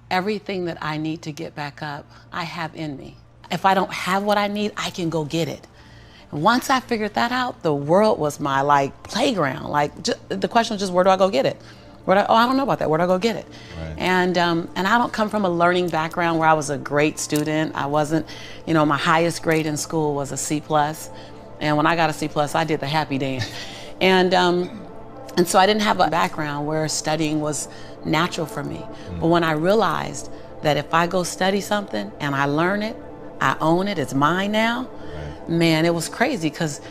everything that I need to get back up, I have in me. If I don't have what I need, I can go get it. And once I figured that out, the world was my playground. The question was just, where do I go get it? I don't know about that. Where do I go get it? Right. And I don't come from a learning background where I was a great student. I wasn't, my highest grade in school was a C+. And when I got a C+, I did the happy dance. And so I didn't have a background where studying was natural for me. But when I realized that if I go study something and I learn it, I own it, it's mine now, man, it was crazy, because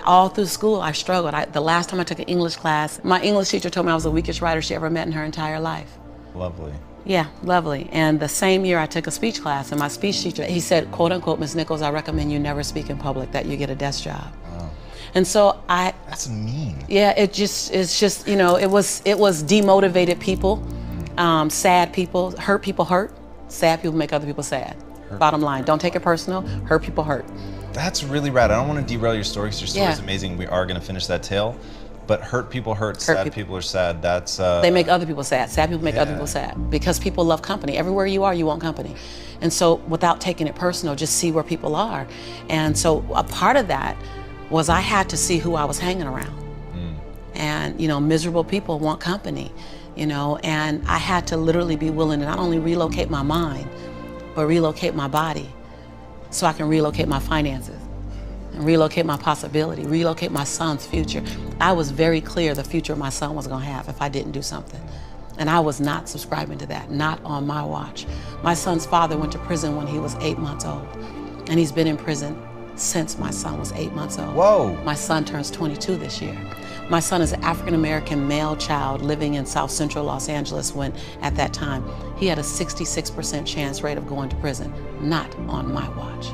all through school I struggled. The last time I took an English class, my English teacher told me I was the weakest writer she ever met in her entire life. Lovely. Yeah, lovely. And the same year I took a speech class, and my speech teacher, he said, quote unquote, "Ms. Nichols, I recommend you never speak in public, that you get a desk job." Wow. And so That's mean. Yeah, it's just, it was demotivated people, sad people. Hurt people hurt. Sad people make other people sad. Bottom line, don't take it personal. Hurt people hurt. That's really rad. I don't want to derail your story, because your story is amazing. We are going to finish that tale. But hurt people hurt, sad people are sad. That's they make other people sad. Sad people make other people sad, because people love company. Everywhere you are, you want company. And so without taking it personal, just see where people are. And so a part of that was I had to see who I was hanging around. And miserable people want company, and I had to literally be willing to not only relocate my mind, but relocate my body, so I can relocate my finances, and relocate my possibility, relocate my son's future. I was very clear the future my son was gonna have if I didn't do something. And I was not subscribing to that, not on my watch. My son's father went to prison when he was 8 months old, and he's been in prison since my son was 8 months old. Whoa. My son turns 22 this year. My son is an African-American male child living in South Central Los Angeles when, at that time, he had a 66% chance rate of going to prison, not on my watch.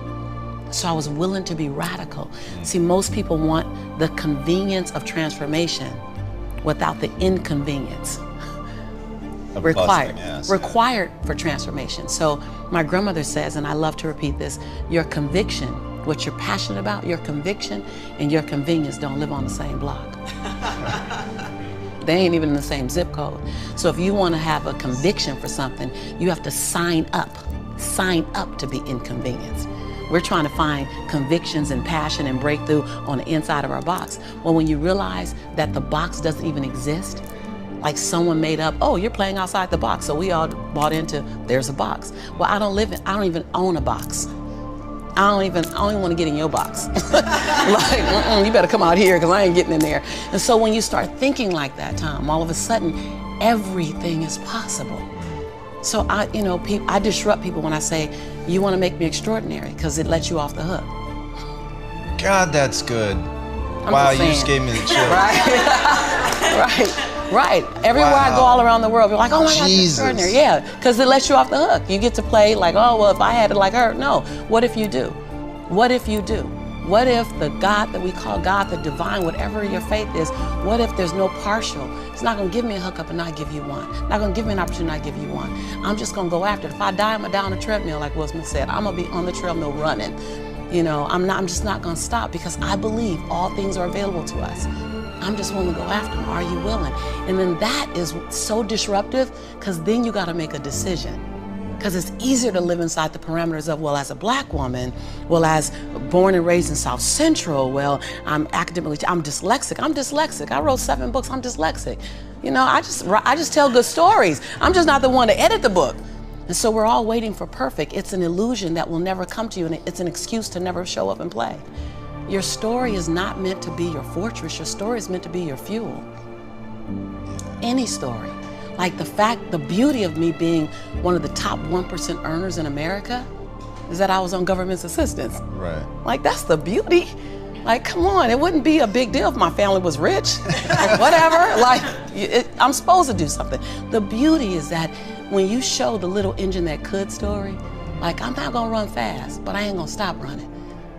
So I was willing to be radical. See, most people want the convenience of transformation without the inconvenience required for transformation. So my grandmother says, and I love to repeat this, your conviction, what you're passionate about, your conviction and your convenience don't live on the same block. They ain't even in the same zip code. So if you want to have a conviction for something, you have to sign up to be inconvenienced. We're trying to find convictions and passion and breakthrough on the inside of our box. Well, when you realize that the box doesn't even exist, like someone made up, oh, you're playing outside the box, so we all bought into, there's a box. Well, I don't even own a box. I don't even want to get in your box. You better come out here, because I ain't getting in there. And so when you start thinking like that, Tom, all of a sudden, everything is possible. So I disrupt people when I say, you want to make me extraordinary, because it lets you off the hook. God, that's good. Wow, you just gave me the chills. Right. Everywhere I go all around the world, you're like, oh my God, that's extraordinary. Yeah, because it lets you off the hook. You get to play like, oh, well, if I had it like her. No, what if you do? What if you do? What if the God that we call God, the divine, whatever your faith is, what if there's no partial? It's not gonna give me a hookup and not give you one. Not gonna give me an opportunity and not give you one. I'm just gonna go after it. If I die, I'm gonna die on a treadmill, like Will Smith said. I'm gonna be on the treadmill running. I'm just not gonna stop, because I believe all things are available to us. I'm just willing to go after them. Are you willing? And then that is so disruptive, because then you got to make a decision. Because it's easier to live inside the parameters of, well, as a black woman, well, as born and raised in South Central, well, I'm dyslexic. I wrote 7 books. I'm dyslexic. I just tell good stories. I'm just not the one to edit the book. And so we're all waiting for perfect. It's an illusion that will never come to you, and it's an excuse to never show up and play. Your story is not meant to be your fortress. Your story is meant to be your fuel. Any story. Like the beauty of me being one of the top 1% earners in America is that I was on government's assistance. Right. Like, that's the beauty. Like, come on, it wouldn't be a big deal if my family was rich or whatever. I'm supposed to do something. The beauty is that when you show the little engine that could story, like, I'm not gonna run fast, but I ain't gonna stop running.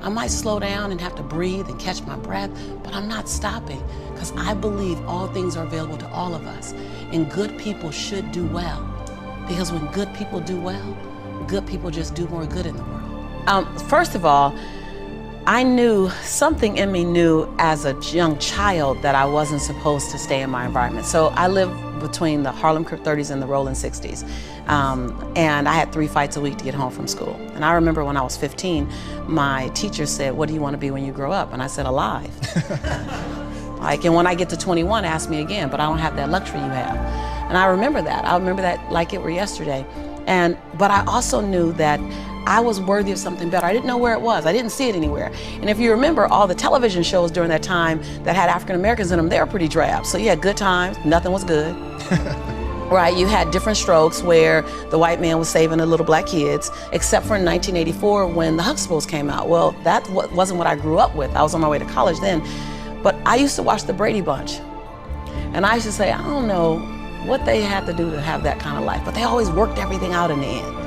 I might slow down and have to breathe and catch my breath, but I'm not stopping, because I believe all things are available to all of us, and good people should do well, because when good people do well, good people just do more good in the world. First of all, I knew, something in me knew as a young child that I wasn't supposed to stay in my environment. So I lived between the Harlem Crip 30s and the Rolling 60s. And I had 3 fights a week to get home from school. And I remember when I was 15, my teacher said, what do you want to be when you grow up? And I said, alive. And when I get to 21, ask me again, but I don't have that luxury you have. And I remember that. I remember that like it were yesterday. But I also knew that I was worthy of something better. I didn't know where it was. I didn't see it anywhere. And if you remember, all the television shows during that time that had African Americans in them, they were pretty drab. So you had Good Times, nothing was good. Right, you had Different Strokes where the white man was saving the little black kids, except for in 1984 when the Huxtables came out. Well, that wasn't what I grew up with. I was on my way to college then. But I used to watch the Brady Bunch. And I used to say, I don't know what they had to do to have that kind of life, but they always worked everything out in the end.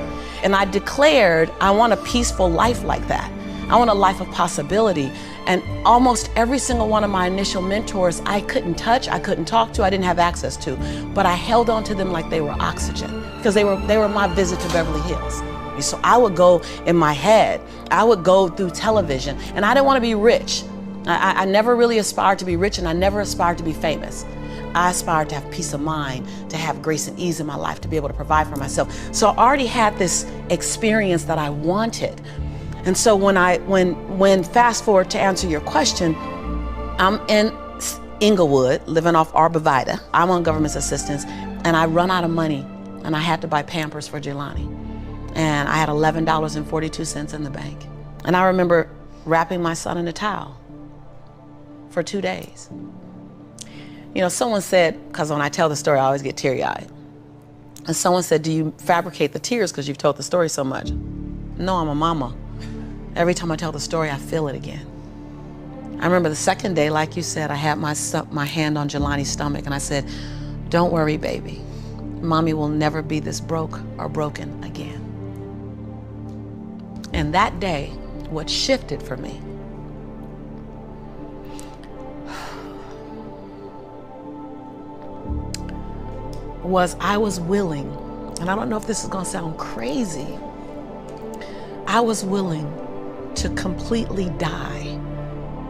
And I declared, I want a peaceful life like that. I want a life of possibility. And almost every single one of my initial mentors, I couldn't touch, I couldn't talk to, I didn't have access to, but I held on to them like they were oxygen, because they were my visit to Beverly Hills. So I would go in my head, I would go through television, and I didn't want to be rich. I never really aspired to be rich, and I never aspired to be famous. I aspired to have peace of mind, to have grace and ease in my life, to be able to provide for myself. So I already had this experience that I wanted. And so when fast forward to answer your question, I'm in Inglewood, living off Arborvitae. I'm on government assistance, and I run out of money, and I had to buy Pampers for Jelani. And I had $11.42 in the bank. And I remember wrapping my son in a towel for 2 days. You know, someone said, because when I tell the story, I always get teary-eyed. And someone said, do you fabricate the tears because you've told the story so much? No, I'm a mama. Every time I tell the story, I feel it again. I remember the second day, like you said, I had my hand on Jelani's stomach, and I said, don't worry, baby. Mommy will never be this broke or broken again. And that day, what shifted for me was I was willing, and I don't know if this is gonna sound crazy, I was willing to completely die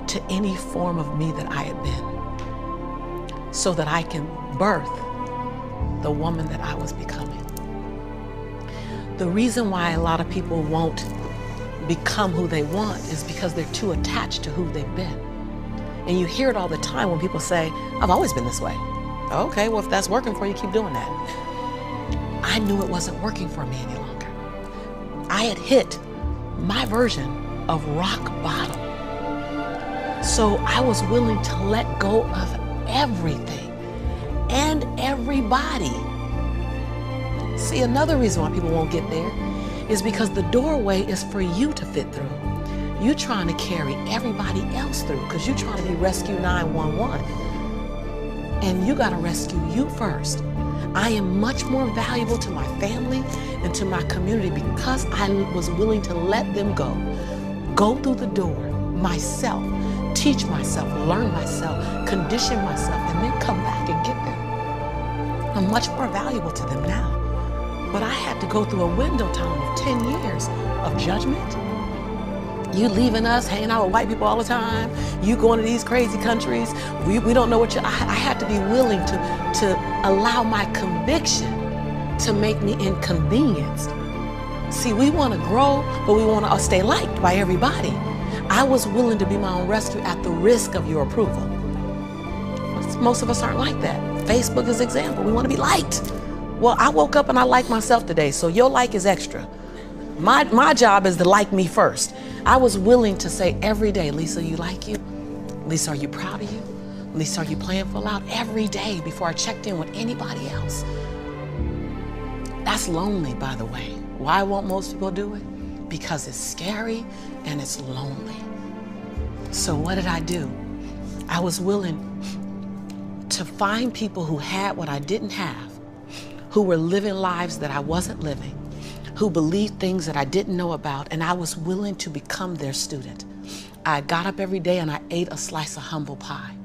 to any form of me that I had been, so that I can birth the woman that I was becoming. The reason why a lot of people won't become who they want is because they're too attached to who they've been. And you hear it all the time when people say, I've always been this way. Okay, well, if that's working for you, keep doing that. I knew it wasn't working for me any longer. I had hit my version of rock bottom. So I was willing to let go of everything and everybody. See, another reason why people won't get there is because the doorway is for you to fit through. You're trying to carry everybody else through because you're trying to be Rescue 911. And you gotta rescue you first. I am much more valuable to my family and to my community because I was willing to let them go through the door myself, teach myself, learn myself, condition myself, and then come back and get them. I'm much more valuable to them now. But I had to go through a window time of 10 years of judgment. You leaving us, hanging out with white people all the time. You going to these crazy countries. We don't know what you, I had to be willing to allow my conviction to make me inconvenienced. See, we want to grow, but we want to stay liked by everybody. I was willing to be my own rescue at the risk of your approval. Most of us aren't like that. Facebook is an example. We want to be liked. Well, I woke up and I like myself today, so your like is extra. My job is to like me first. I was willing to say every day, Lisa, you like you? Lisa, are you proud of you? Lisa, are you playing full out? Every day before I checked in with anybody else. That's lonely, by the way. Why won't most people do it? Because it's scary and it's lonely. So what did I do? I was willing to find people who had what I didn't have, who were living lives that I wasn't living, who believed things that I didn't know about, and I was willing to become their student. I got up every day and I ate a slice of humble pie.